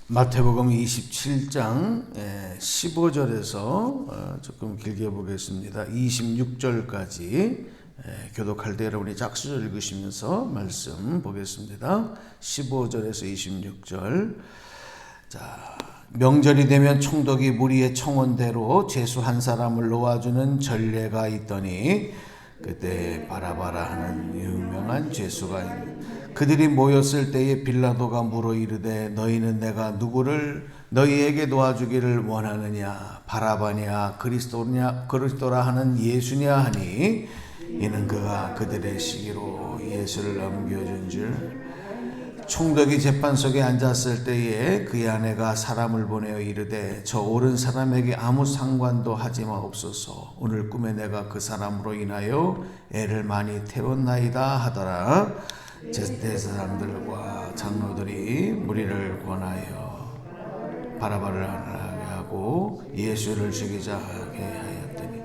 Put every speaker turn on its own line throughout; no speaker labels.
마태복음 27장 15절에서 조금 길게 보겠습니다. 26절까지 교독할 때 여러분이 짝수절 읽으시면서 말씀 보겠습니다. 15절에서 26절. 자, 명절이 되면 총독이 무리의 청원대로 죄수 한 사람을 놓아주는 전례가 있더니 그때 바라바라 하는 유명한 죄수가 있는 그들이 모였을 때에 빌라도가 물어 이르되 너희는 내가 누구를 너희에게 놓아주기를 원하느냐 바라바냐 그리스도라 하는 예수냐 하니 이는 그가 그들의 시기로 예수를 넘겨준 줄. 총독이 재판석에 앉았을 때에 그의 아내가 사람을 보내어 이르되 저 옳은 사람에게 아무 상관도 하지 마옵소서. 오늘 꿈에 내가 그 사람으로 인하여 애를 많이 태웠나이다 하더라. 제때 사람들과 장로들이 무리를 권하여 바라바를 하게 하고 예수를 죽이자 하게 하였더니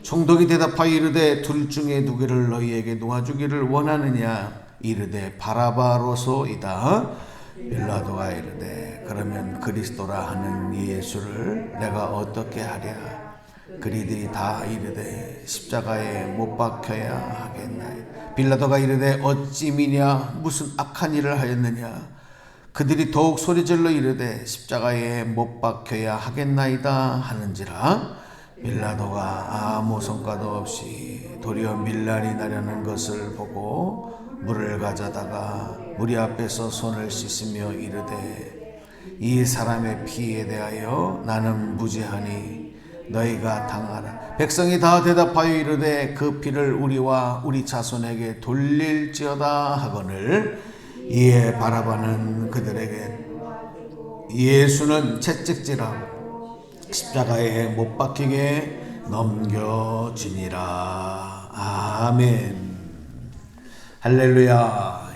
총독이 대답하여 이르되 둘 중에 누구를 너희에게 놓아주기를 원하느냐 이르되 바라바로소이다. 빌라도가 이르되 그러면 그리스도라 하는 예수를 내가 어떻게 하랴. 그리들이 다 이르되 십자가에 못 박혀야 하겠나이다. 빌라도가 이르되 어찌 미냐 무슨 악한 일을 하였느냐. 그들이 더욱 소리질러 이르되 십자가에 못 박혀야 하겠나이다 하는지라. 빌라도가 아무 성과도 없이 도리어 밀란이 나려는 것을 보고 물을 가져다가 무리 앞에서 손을 씻으며 이르되 이 사람의 피에 대하여 나는 무죄하니 너희가 당하라. 백성이 다 대답하여 이르되 그 피를 우리와 우리 자손에게 돌릴지어다 하거늘 이에 바라바는 그들에게 예수는 채찍질하고 십자가에 못 박히게 넘겨지니라. 아멘. 할렐루야.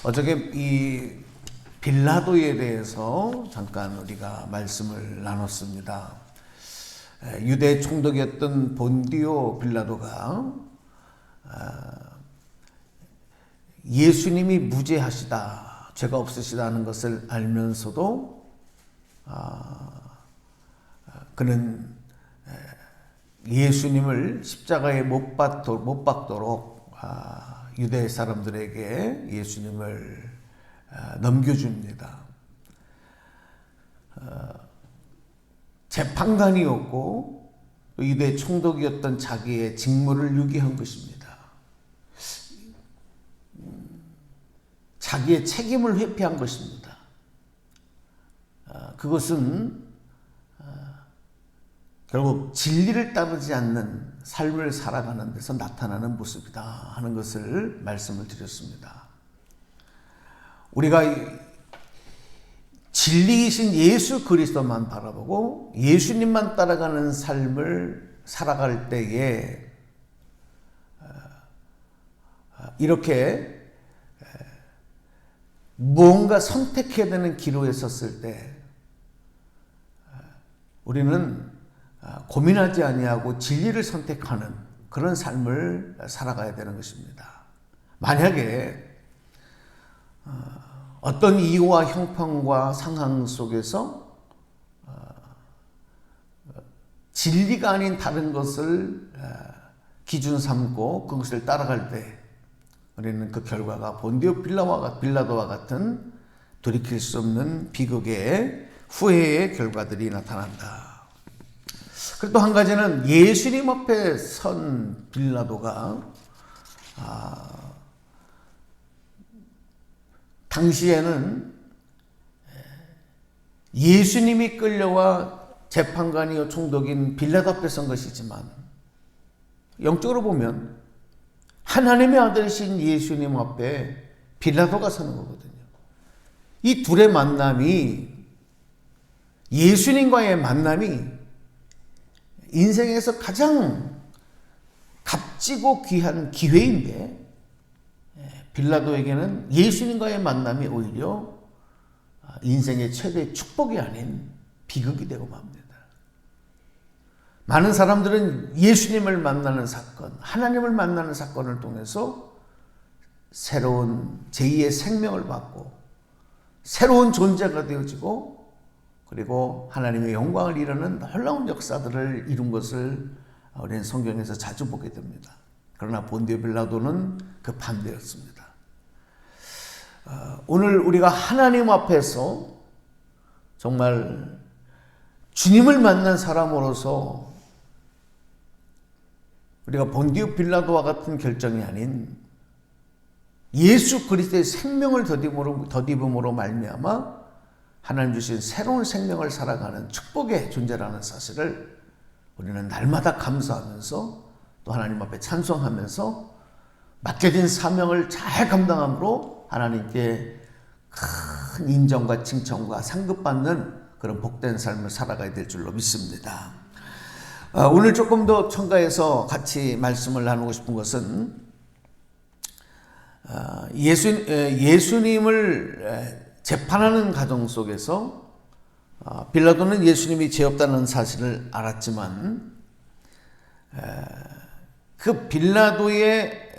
어저께 이 빌라도에 대해서 잠깐 우리가 말씀을 나눴습니다. 유대 총독이었던 본디오 빌라도가 예수님이 무죄하시다, 죄가 없으시다는 것을 알면서도 그는 예수님을 십자가에 못 박도록 유대 사람들에게 예수님을 넘겨줍니다. 재판관이었고 유대 총독이었던 자기의 직무를 유기한 것입니다. 자기의 책임을 회피한 것입니다. 그것은 결국 진리를 따르지 않는 삶을 살아가는 데서 나타나는 모습이다 하는 것을 말씀을 드렸습니다. 우리가 진리이신 예수 그리스도만 바라보고 예수님만 따라가는 삶을 살아갈 때에 이렇게 무언가 선택해야 되는 기로에 섰을 때 우리는 고민하지 아니하고 진리를 선택하는 그런 삶을 살아가야 되는 것입니다. 만약에 어떤 이유와 형편과 상황 속에서 진리가 아닌 다른 것을 기준 삼고 그것을 따라갈 때 우리는 그 결과가 본디오 빌라도와 같은 돌이킬 수 없는 비극의 후회의 결과들이 나타난다. 그리고 또 한 가지는 예수님 앞에 선 빌라도가 당시에는 예수님이 끌려와 재판관이요 총독인 빌라도 앞에 선 것이지만 영적으로 보면 하나님의 아들이신 예수님 앞에 빌라도가 서는 거거든요. 이 둘의 만남이, 예수님과의 만남이 인생에서 가장 값지고 귀한 기회인데 빌라도에게는 예수님과의 만남이 오히려 인생의 최대의 축복이 아닌 비극이 되고 맙니다. 많은 사람들은 예수님을 만나는 사건, 하나님을 만나는 사건을 통해서 새로운 제2의 생명을 받고 새로운 존재가 되어지고 그리고 하나님의 영광을 이루는 놀라운 역사들을 이룬 것을 우리는 성경에서 자주 보게 됩니다. 그러나 본디오 빌라도는 그 반대였습니다. 오늘 우리가 하나님 앞에서 정말 주님을 만난 사람으로서 우리가 본디오 빌라도와 같은 결정이 아닌 예수 그리스도의 생명을 덧입음으로 말미암아 하나님 주신 새로운 생명을 살아가는 축복의 존재라는 사실을 우리는 날마다 감사하면서 또 하나님 앞에 찬송하면서 맡겨진 사명을 잘 감당함으로 하나님께 큰 인정과 칭찬과 상급받는 그런 복된 삶을 살아가야 될 줄로 믿습니다. 오늘 조금 더 첨가해서 같이 말씀을 나누고 싶은 것은 예수님을 재판하는 과정 속에서 빌라도는 예수님이 죄 없다는 사실을 알았지만 그 빌라도의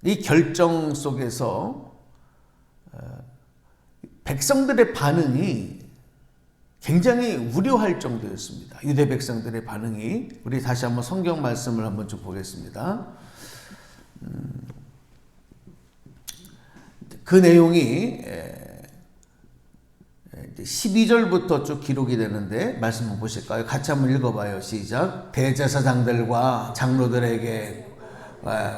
이 결정 속에서 백성들의 반응이 굉장히 우려할 정도였습니다. 유대 백성들의 반응이. 우리 다시 한번 성경 말씀을 한번 좀 보겠습니다. 그 내용이 12절부터 쭉 기록이 되는데 말씀 한번 보실까요? 같이 한번 읽어봐요. 시작. 대제사장들과 장로들에게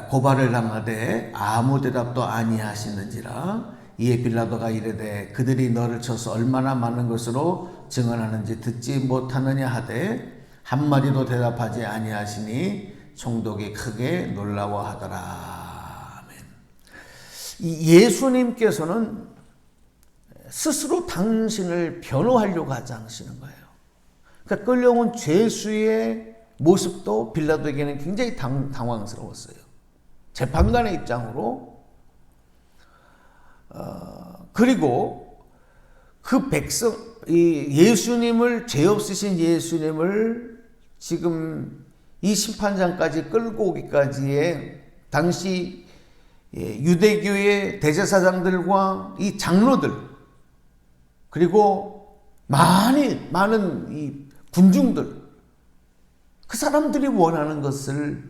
고발을 당하되 아무 대답도 아니하시는지라. 이에 빌라도가 이르되 그들이 너를 쳐서 얼마나 많은 것으로 증언하는지 듣지 못하느냐 하되 한마디도 대답하지 아니하시니 총독이 크게 놀라워하더라. 아멘. 이 예수님께서는 스스로 당신을 변호하려고 하지 않으시는 거예요. 그러니까 끌려온 죄수의 모습도 빌라도에게는 굉장히 당황스러웠어요. 재판관의 입장으로. 그리고 그 예수님을, 죄 없으신 예수님을 지금 이 심판장까지 끌고 오기까지의 당시 유대교의 대제사장들과 이 장로들, 그리고 많은 이 군중들, 그 사람들이 원하는 것을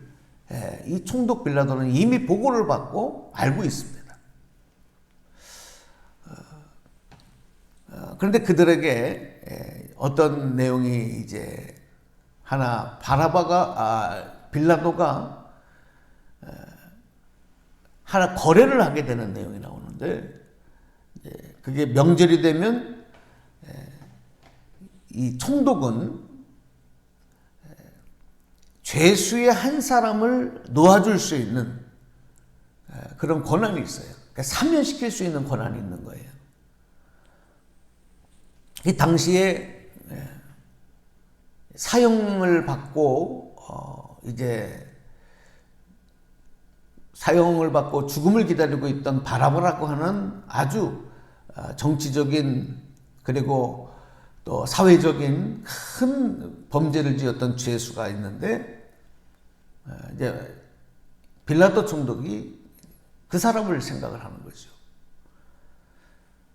이 총독 빌라도는 이미 보고를 받고 알고 있습니다. 그런데 그들에게 어떤 내용이 이제 하나 빌라도가 하나 거래를 하게 되는 내용이 나오는데 그게 명절이 되면 이 총독은 죄수의 한 사람을 놓아줄 수 있는 그런 권한이 있어요. 그러니까 사면시킬 수 있는 권한이 있는 거예요. 이 당시에 사형을 받고 이제 사형을 받고 죽음을 기다리고 있던 바라바라고 하는 아주 정치적인 그리고 또 사회적인 큰 범죄를 지었던 죄수가 있는데 이제 빌라도 총독이 그 사람을 생각을 하는 거죠.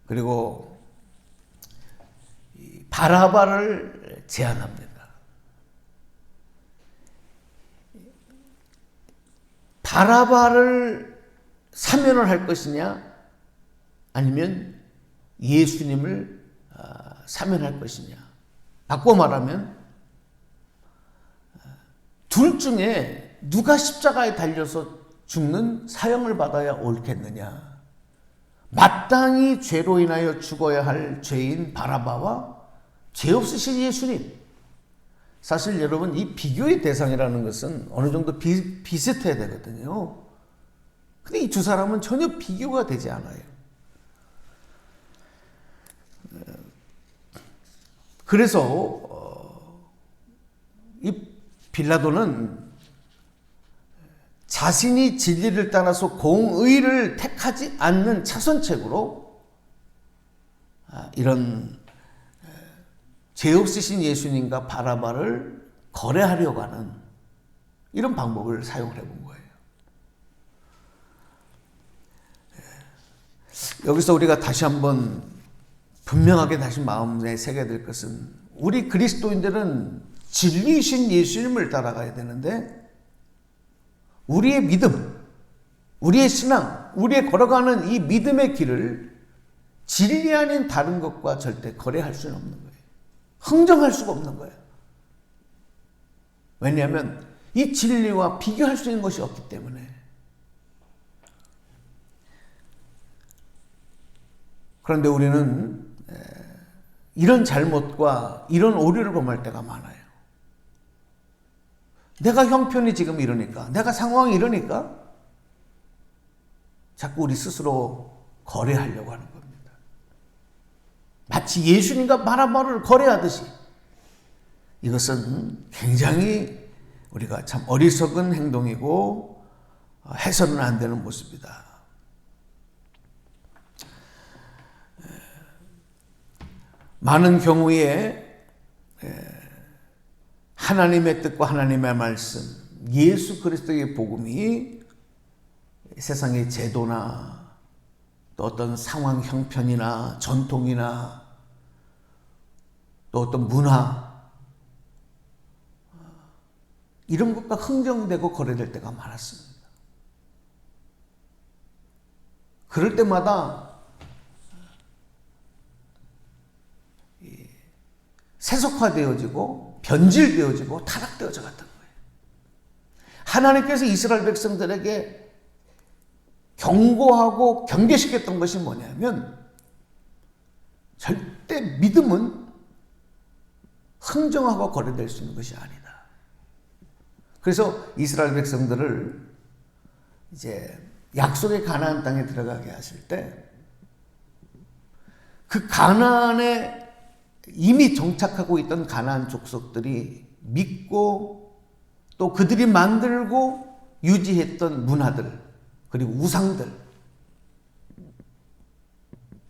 그리고 바라바를 제안합니다. 바라바를 사면을 할 것이냐 아니면 예수님을 사면할 것이냐. 바꿔 말하면 둘 중에 누가 십자가에 달려서 죽는 사형을 받아야 옳겠느냐. 마땅히 죄로 인하여 죽어야 할 죄인 바라바와 죄 없으신 예수님. 사실 여러분 이 비교의 대상이라는 것은 어느 정도 비슷해야 되거든요. 근데 이 두 사람은 전혀 비교가 되지 않아요. 그래서 이 빌라도는 자신이 진리를 따라서 공의를 택하지 않는 차선책으로 이런 죄 없으신 예수님과 바라바를 거래하려고 하는 이런 방법을 사용을 해본 거예요. 여기서 우리가 다시 한번 분명하게 다시 마음에 새겨야 될 것은 우리 그리스도인들은 진리이신 예수님을 따라가야 되는데 우리의 믿음, 우리의 신앙, 우리의 걸어가는 이 믿음의 길을 진리 아닌 다른 것과 절대 거래할 수는 없는 거예요. 흥정할 수가 없는 거예요. 왜냐하면 이 진리와 비교할 수 있는 것이 없기 때문에. 그런데 우리는 이런 잘못과 이런 오류를 범할 때가 많아요. 내가 형편이 지금 이러니까, 내가 상황이 이러니까 자꾸 우리 스스로 거래하려고 하는 겁니다. 마치 예수님과 바라바를 거래하듯이. 이것은 굉장히 우리가 참 어리석은 행동이고 해서는 안 되는 모습이다. 많은 경우에 하나님의 뜻과 하나님의 말씀, 예수 그리스도의 복음이 세상의 제도나 또 어떤 상황 형편이나 전통이나 또 어떤 문화 이런 것과 흥정되고 거래될 때가 많았습니다. 그럴 때마다 세속화되어지고 변질되어지고 타락되어져 갔던 거예요. 하나님께서 이스라엘 백성들에게 경고하고 경계시켰던 것이 뭐냐면 절대 믿음은 흥정하고 거래될 수 있는 것이 아니다. 그래서 이스라엘 백성들을 이제 약속의 가나안 땅에 들어가게 하실 때 그 가나안에 이미 정착하고 있던 가나안 족속들이 믿고 또 그들이 만들고 유지했던 문화들 그리고 우상들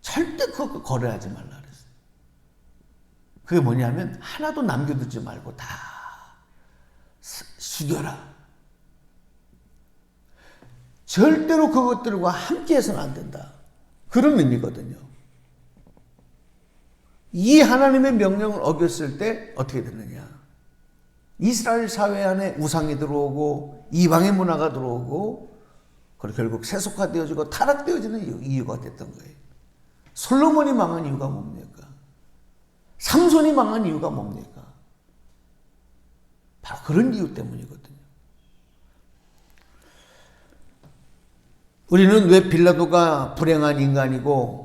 절대 그거 거래하지 말라 그랬어요. 그게 뭐냐면 하나도 남겨두지 말고 다 죽여라. 절대로 그것들과 함께해서는 안 된다. 그런 의미거든요. 이 하나님의 명령을 어겼을 때 어떻게 되느냐. 이스라엘 사회 안에 우상이 들어오고 이방의 문화가 들어오고 그리고 결국 세속화되어지고 타락되어지는 이유가 됐던 거예요. 솔로몬이 망한 이유가 뭡니까? 삼손이 망한 이유가 뭡니까? 바로 그런 이유 때문이거든요. 우리는 왜 빌라도가 불행한 인간이고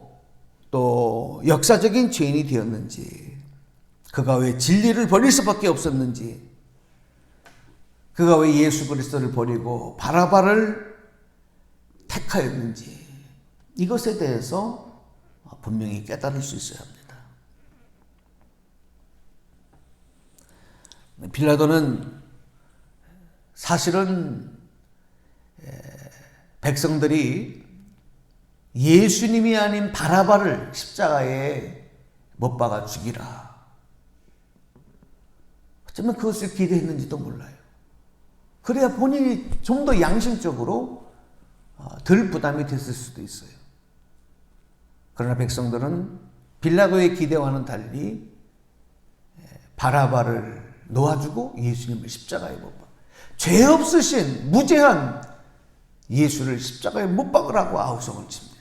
또 역사적인 죄인이 되었는지, 그가 왜 진리를 버릴 수밖에 없었는지, 그가 왜 예수 그리스도를 버리고 바라바를 택하였는지 이것에 대해서 분명히 깨달을 수 있어야 합니다. 빌라도는 사실은 백성들이 예수님이 아닌 바라바를 십자가에 못 박아 죽이라. 어쩌면 그것을 기대했는지도 몰라요. 그래야 본인이 좀 더 양심적으로 덜 부담이 됐을 수도 있어요. 그러나 백성들은 빌라도의 기대와는 달리 바라바를 놓아주고 예수님을 십자가에 못 박아. 죄 없으신 무죄한 예수를 십자가에 못 박으라고 아우성을 칩니다.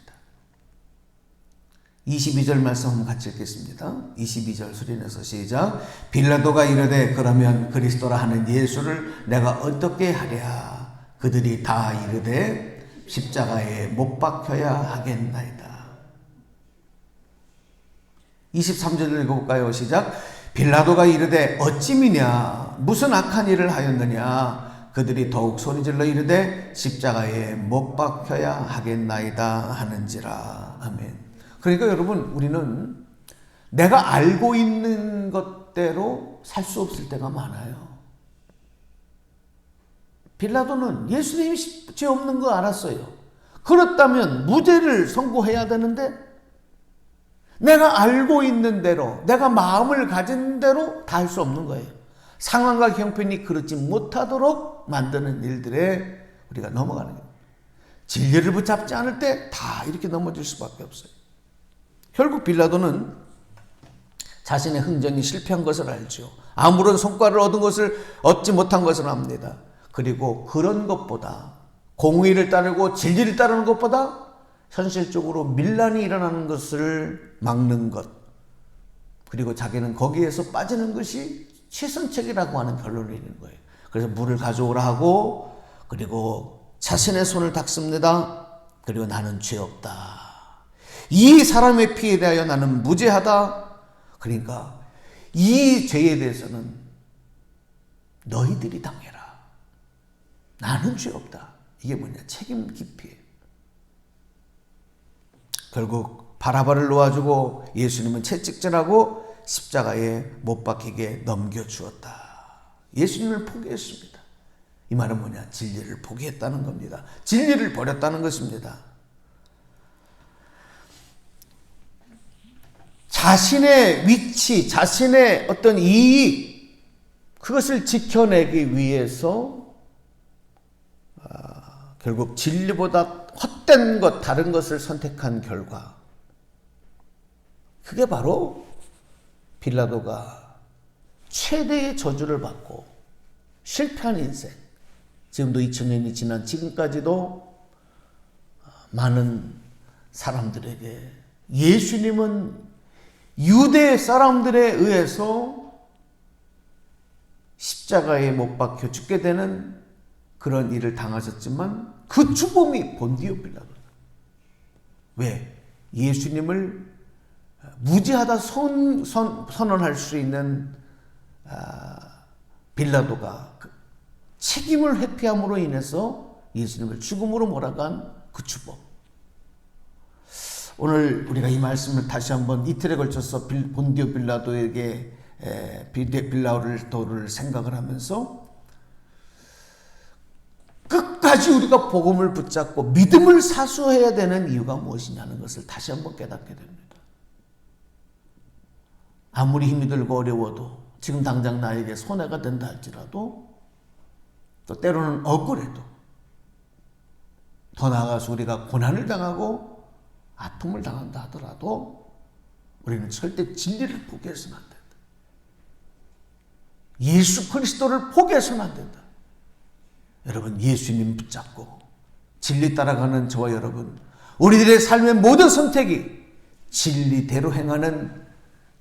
22절 말씀 한번 같이 읽겠습니다. 22절 소리내서 시작. 빌라도가 이르되 그러면 그리스도라 하는 예수를 내가 어떻게 하랴. 그들이 다 이르되 십자가에 못 박혀야 하겠나이다. 23절 읽어볼까요? 시작. 빌라도가 이르되 어찌 미냐. 무슨 악한 일을 하였느냐. 그들이 더욱 소리질러 이르되 십자가에 못 박혀야 하겠나이다 하는지라. 아멘. 그러니까 여러분, 우리는 내가 알고 있는 것대로 살 수 없을 때가 많아요. 빌라도는 예수님이 죄 없는 거 알았어요. 그렇다면 무죄를 선고해야 되는데 내가 알고 있는 대로, 내가 마음을 가진 대로 다 할 수 없는 거예요. 상황과 형편이 그렇지 못하도록 만드는 일들에 우리가 넘어가는 거예요. 진리를 붙잡지 않을 때 다 이렇게 넘어질 수밖에 없어요. 결국 빌라도는 자신의 흥정이 실패한 것을 알죠. 아무런 성과를 얻지 못한 것을 압니다. 그리고 그런 것보다, 공의를 따르고 진리를 따르는 것보다 현실적으로 밀란이 일어나는 것을 막는 것, 그리고 자기는 거기에서 빠지는 것이 최선책이라고 하는 결론을 내리는 거예요. 그래서 물을 가져오라 하고, 그리고 자신의 손을 닦습니다. 그리고 나는 죄 없다. 이 사람의 피에 대하여 나는 무죄하다. 그러니까 이 죄에 대해서는 너희들이 당해라. 나는 죄 없다. 이게 뭐냐? 책임 기피예요. 결국 바라바를 놓아주고 예수님은 채찍질하고 십자가에 못 박히게 넘겨주었다. 예수님을 포기했습니다. 이 말은 뭐냐? 진리를 포기했다는 겁니다. 진리를 버렸다는 것입니다. 자신의 위치, 자신의 어떤 이익, 그것을 지켜내기 위해서 결국 진리보다 헛된 것, 다른 것을 선택한 결과, 그게 바로 빌라도가 최대의 저주를 받고 실패한 인생, 지금도 2000년이 지난 지금까지도 많은 사람들에게 예수님은 유대 사람들에 의해서 십자가에 못 박혀 죽게 되는 그런 일을 당하셨지만 그 주범이 본디오 빌라도다. 왜? 예수님을 무죄하다 선언할 수 있는 빌라도가 책임을 회피함으로 인해서 예수님을 죽음으로 몰아간 그 주범. 오늘 우리가 이 말씀을 다시 한번 이틀에 걸쳐서 본디오 빌라도에게 빌라도를 생각을 하면서 끝까지 우리가 복음을 붙잡고 믿음을 사수해야 되는 이유가 무엇이냐는 것을 다시 한번 깨닫게 됩니다. 아무리 힘이 들고 어려워도, 지금 당장 나에게 손해가 된다 할지라도, 또 때로는 억울해도, 더 나아가서 우리가 고난을 당하고 아픔을 당한다 하더라도 우리는 절대 진리를 포기해서는 안 된다. 예수 그리스도를 포기해서는 안 된다. 여러분, 예수님 붙잡고 진리 따라가는 저와 여러분, 우리들의 삶의 모든 선택이 진리대로 행하는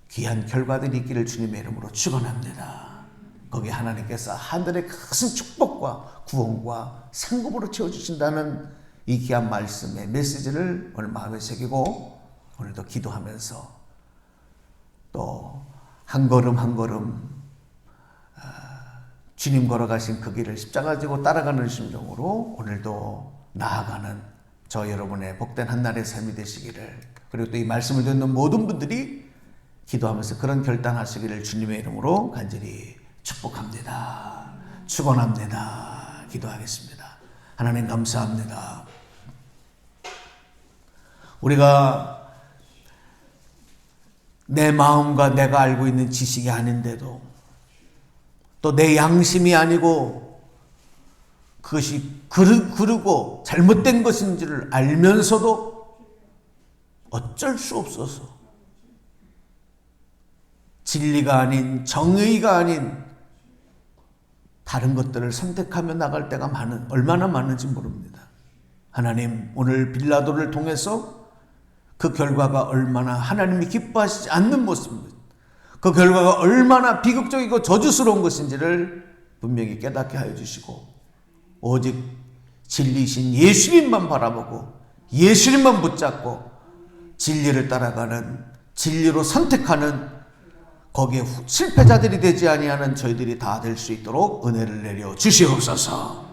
귀한 결과들이 있기를 주님의 이름으로 축원합니다. 거기에 하나님께서 하늘의 큰 축복과 구원과 상급으로 채워주신다는 이 귀한 말씀의 메시지를 오늘 마음에 새기고 오늘도 기도하면서 또 한 걸음 한 걸음 주님 걸어가신 그 길을 십자가 지고 따라가는 심정으로 오늘도 나아가는 저 여러분의 복된 한날의 삶이 되시기를, 그리고 또 이 말씀을 듣는 모든 분들이 기도하면서 그런 결단하시기를 주님의 이름으로 간절히 축복합니다. 축원합니다. 기도하겠습니다. 하나님 감사합니다. 우리가 내 마음과 내가 알고 있는 지식이 아닌데도, 또 내 양심이 아니고 그것이 그르고 잘못된 것인지를 알면서도 어쩔 수 없어서 진리가 아닌, 정의가 아닌 다른 것들을 선택하며 나갈 때가 얼마나 많은지 모릅니다. 하나님, 오늘 빌라도를 통해서 그 결과가 얼마나 하나님이 기뻐하시지 않는 모습입니다. 그 결과가 얼마나 비극적이고 저주스러운 것인지를 분명히 깨닫게 하여 주시고, 오직 진리신 예수님만 바라보고 예수님만 붙잡고 진리를 따라가는, 진리로 선택하는, 거기에 실패자들이 되지 아니하는 저희들이 다 될 수 있도록 은혜를 내려 주시옵소서.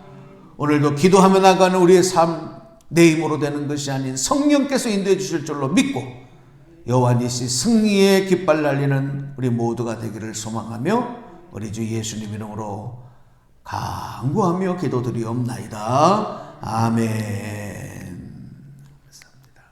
오늘도 기도하며 나가는 우리의 삶, 내 힘으로 되는 것이 아닌 성령께서 인도해 주실 줄로 믿고 여호와니시 승리의 깃발 날리는 우리 모두가 되기를 소망하며 우리 주 예수님 이름으로 간구하며 기도드리옵나이다. 아멘.